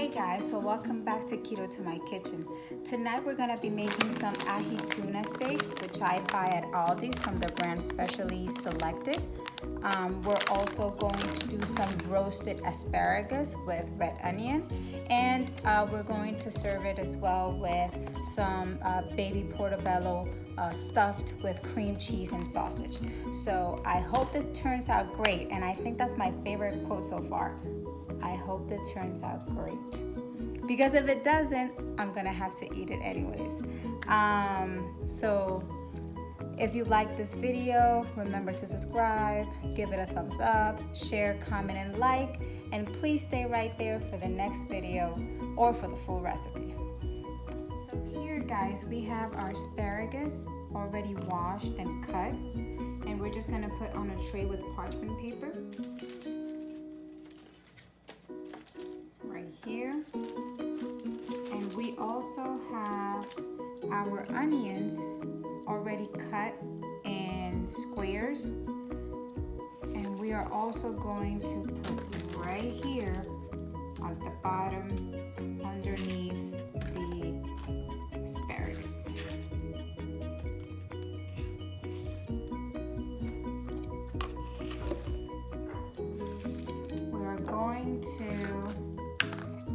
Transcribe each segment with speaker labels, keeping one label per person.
Speaker 1: Hey guys, so welcome back to Keto to my kitchen. Tonight we're going to be making some Ahi Tuna Steaks, which I buy at Aldi's from the brand Specially Selected. We're also going to do some roasted asparagus with red onion, and we're going to serve it as well with some baby portobello stuffed with cream cheese and sausage. So I hope this turns out great, and I think that's my favorite quote so far. I hope it turns out great, because if it doesn't, I'm gonna have to eat it anyways. So if you like this video, remember to subscribe, give it a thumbs up, share, comment, and like, and please stay right there for the next video or for the full recipe. So here guys, we have our asparagus already washed and cut, and we're just gonna put on a tray with parchment paper. Here, and we also have our onions already cut in squares, and we are also going to put right here at the bottom underneath the asparagus. We are going to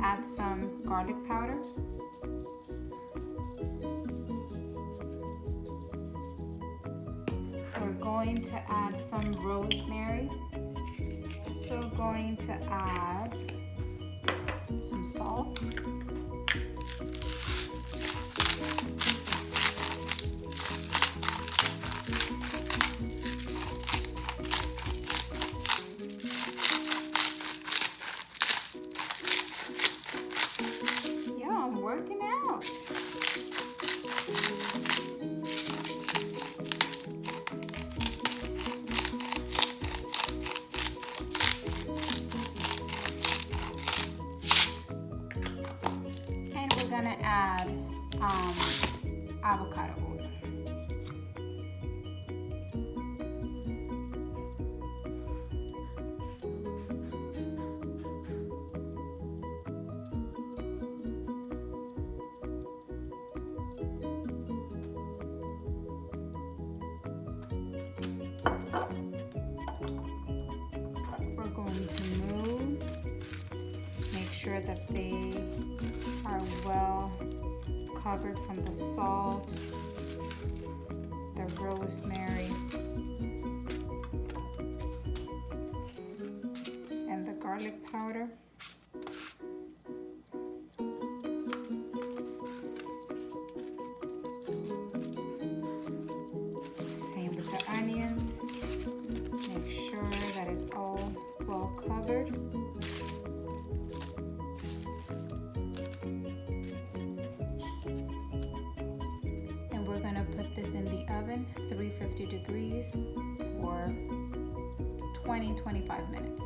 Speaker 1: add some garlic powder. We're going to add some rosemary. Also going to add some salt. Working out. And we're gonna add avocado oil. Make sure that they are well covered from the salt, the rosemary, and the garlic powder. Same with the onions. Make sure that it's all well covered. We're gonna put this in the oven, 350 degrees for 20-25 minutes.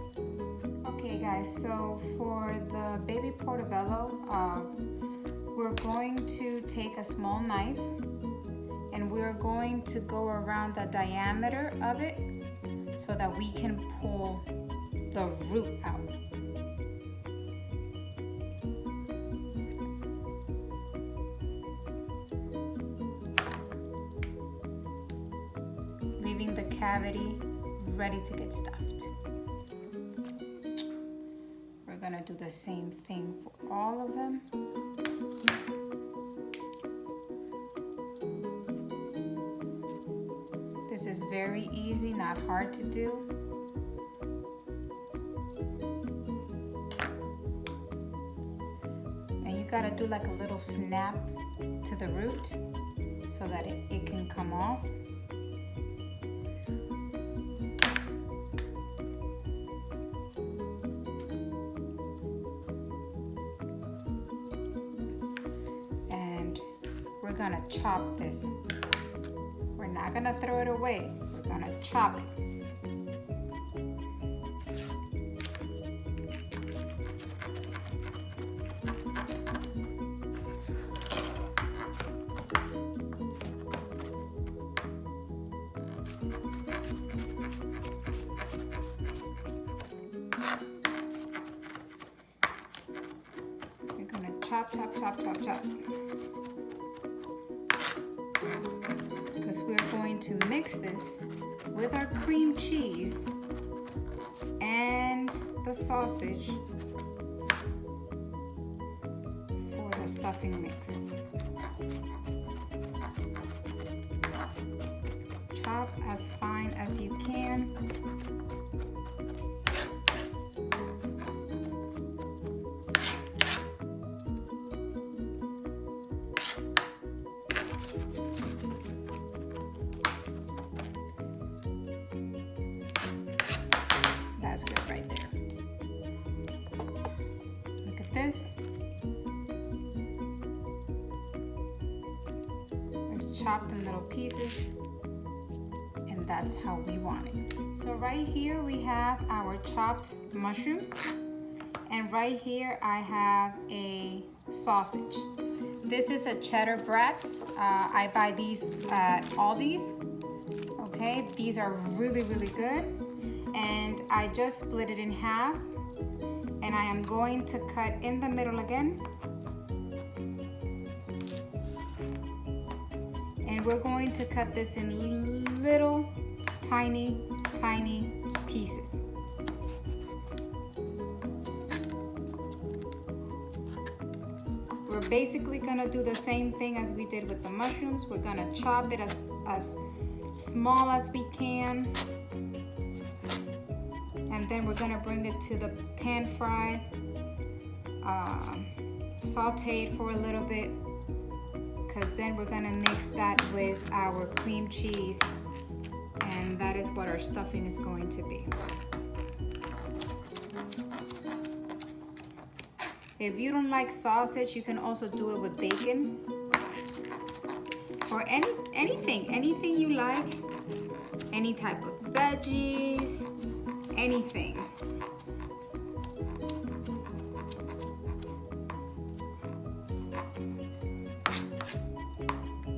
Speaker 1: Okay guys, so for the baby portobello, we're going to take a small knife and we're going to go around the diameter of it so that we can pull the root out. Leaving the cavity ready to get stuffed. We're gonna do the same thing for all of them. This is very easy, not hard to do. And you gotta do like a little snap to the root so that it can come off. We're gonna chop this. We're not gonna throw it away. We're gonna chop it. chop, chop, chop, chop, chop. Because we're going to mix this with our cream cheese and the sausage for the stuffing mix. Chop as fine as you can. That's good right there. Look at this. It's chopped in little pieces, and that's how we want it. So right here we have our chopped mushrooms, and right here I have a sausage. This is a cheddar brats. I buy these at Aldi's. Okay, these are really, really good. And I just split it in half, and I am going to cut in the middle again, and we're going to cut this in little tiny pieces. We're basically gonna do the same thing as we did with the mushrooms. We're gonna chop it as small as we can. And then we're gonna bring it to the pan fry, saute it for a little bit, because then we're gonna mix that with our cream cheese, and that is what our stuffing is going to be. If you don't like sausage, you can also do it with bacon or anything you like, any type of veggies. Anything.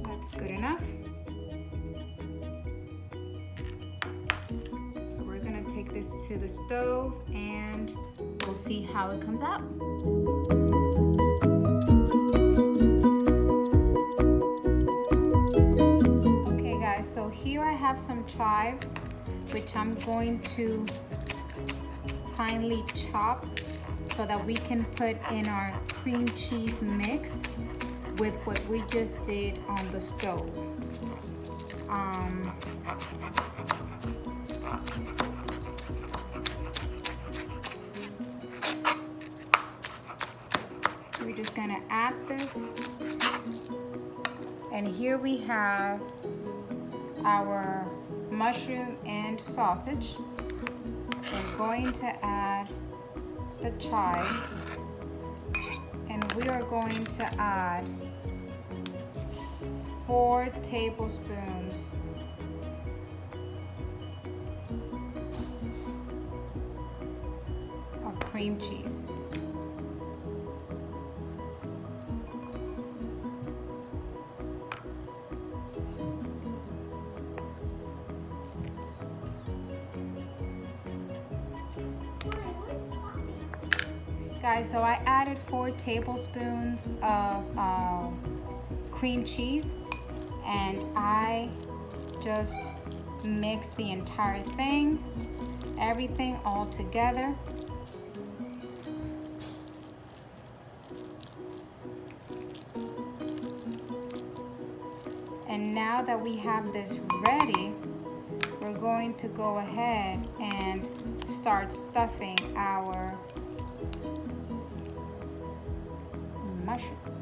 Speaker 1: That's good enough. So we're gonna take this to the stove and we'll see how it comes out. Okay guys, so here I have some chives, which I'm going to finely chop so that we can put in our cream cheese mix with what we just did on the stove. We're just gonna add this, and here we have our mushroom and sausage. We're going to add the chives, and we are going to add 4 tablespoons of cream cheese. Guys, so I added 4 tablespoons of cream cheese, and I just mixed the entire thing, everything all together. And now that we have this ready, we're going to go ahead and start stuffing our mushrooms.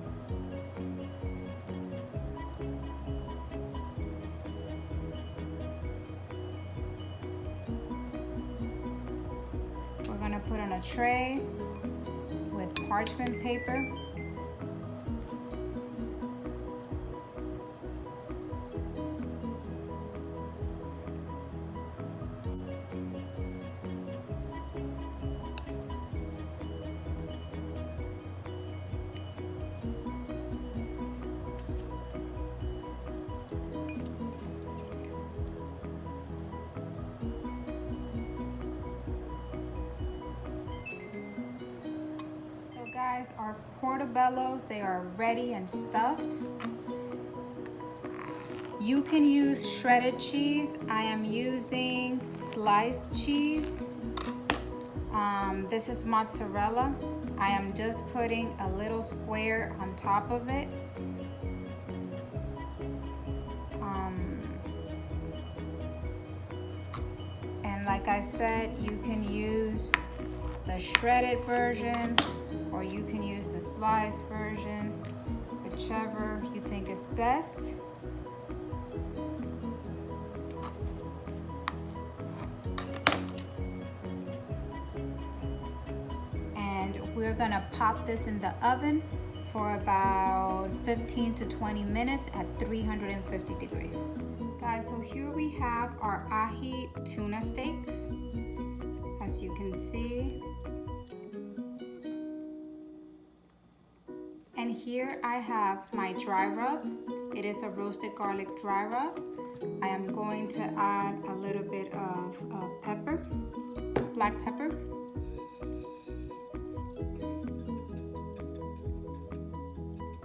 Speaker 1: We're going to put on a tray with parchment paper. Guys, our portobellos, they are ready and stuffed. You can use shredded cheese. I am using sliced cheese. This is mozzarella. I am just putting a little square on top of it. And like I said, you can use the shredded version or you can use the sliced version, whichever you think is best. We're gonna pop this in the oven for about 15 to 20 minutes at 350 degrees. Guys, so here we have our Ahi Tuna Steaks, as you can see. And here I have my dry rub. It is a roasted garlic dry rub. I am going to add a little bit of pepper, black pepper.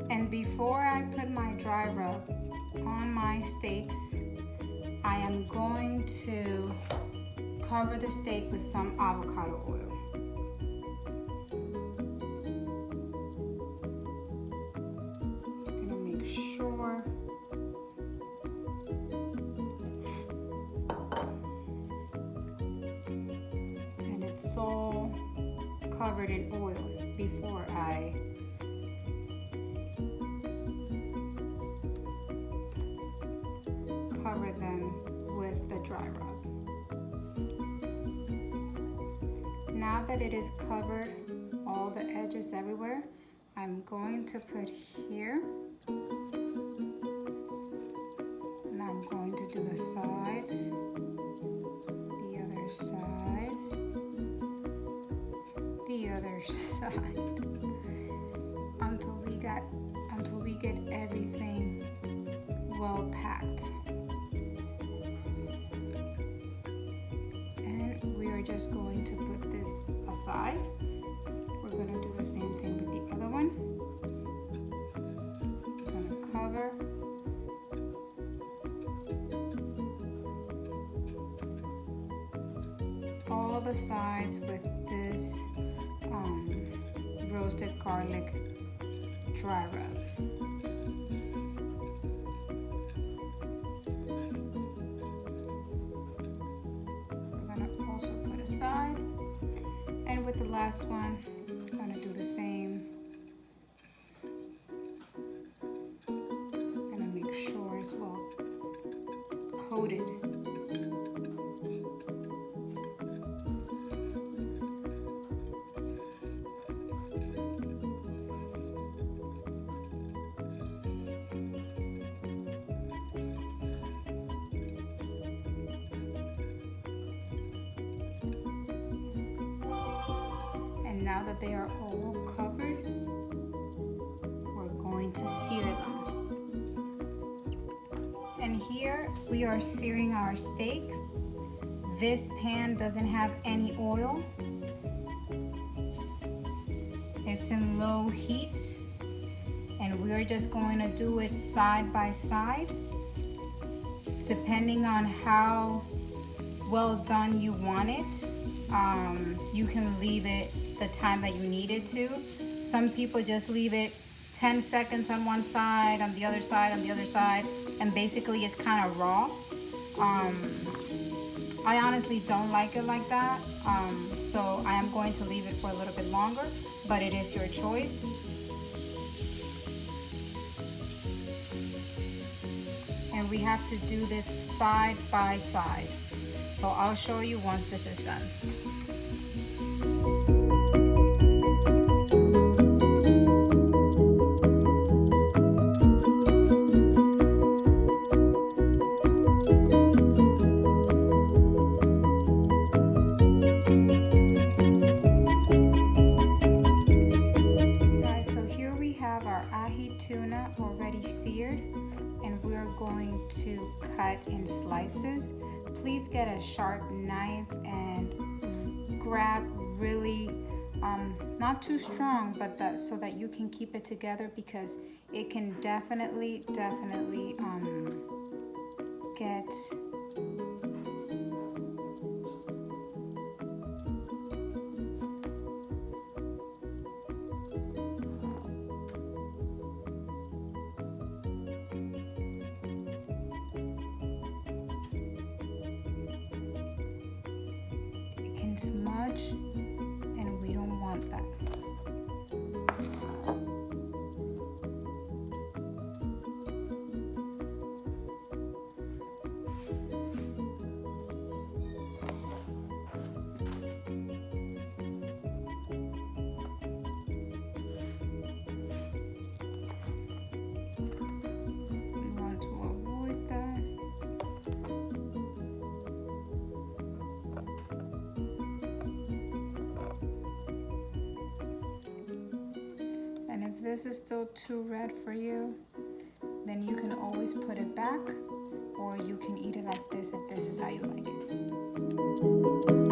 Speaker 1: And before I put my dry rub on my steaks, I am going to cover the steak with some avocado oil. I'm gonna make sure and it's all covered in oil before I cover them with the dry rub. Now that it is covered, all the edges everywhere, I'm going to put here. And I'm going to do the sides, the other side, the other side, until we get everything well packed. Just going to put this aside. We're going to do the same thing with the other one. I'm going to cover. All the sides with this roasted garlic dry rub. And with the last one, I'm going to do the same. I'm going to make sure it's well coated. Now that they are all covered, we're going to sear them. And here we are searing our steak. This pan doesn't have any oil. It's in low heat, and we're just going to do it side by side. Depending on how well done you want it, you can leave it the time that you need it to. Some people just leave it 10 seconds on one side, on the other side, and basically it's kind of raw. I honestly don't like it like that, so I am going to leave it for a little bit longer, but it is your choice. And we have to do this side by side. So I'll show you once this is done. Tuna already seared, and we're going to cut in slices. Please get a sharp knife and grab really not too strong, but that so that you can keep it together, because it can definitely get smudge, and we don't want that. We want to avoid that. This is still too red for you, then you can always put it back, or you can eat it like this if this is how you like it.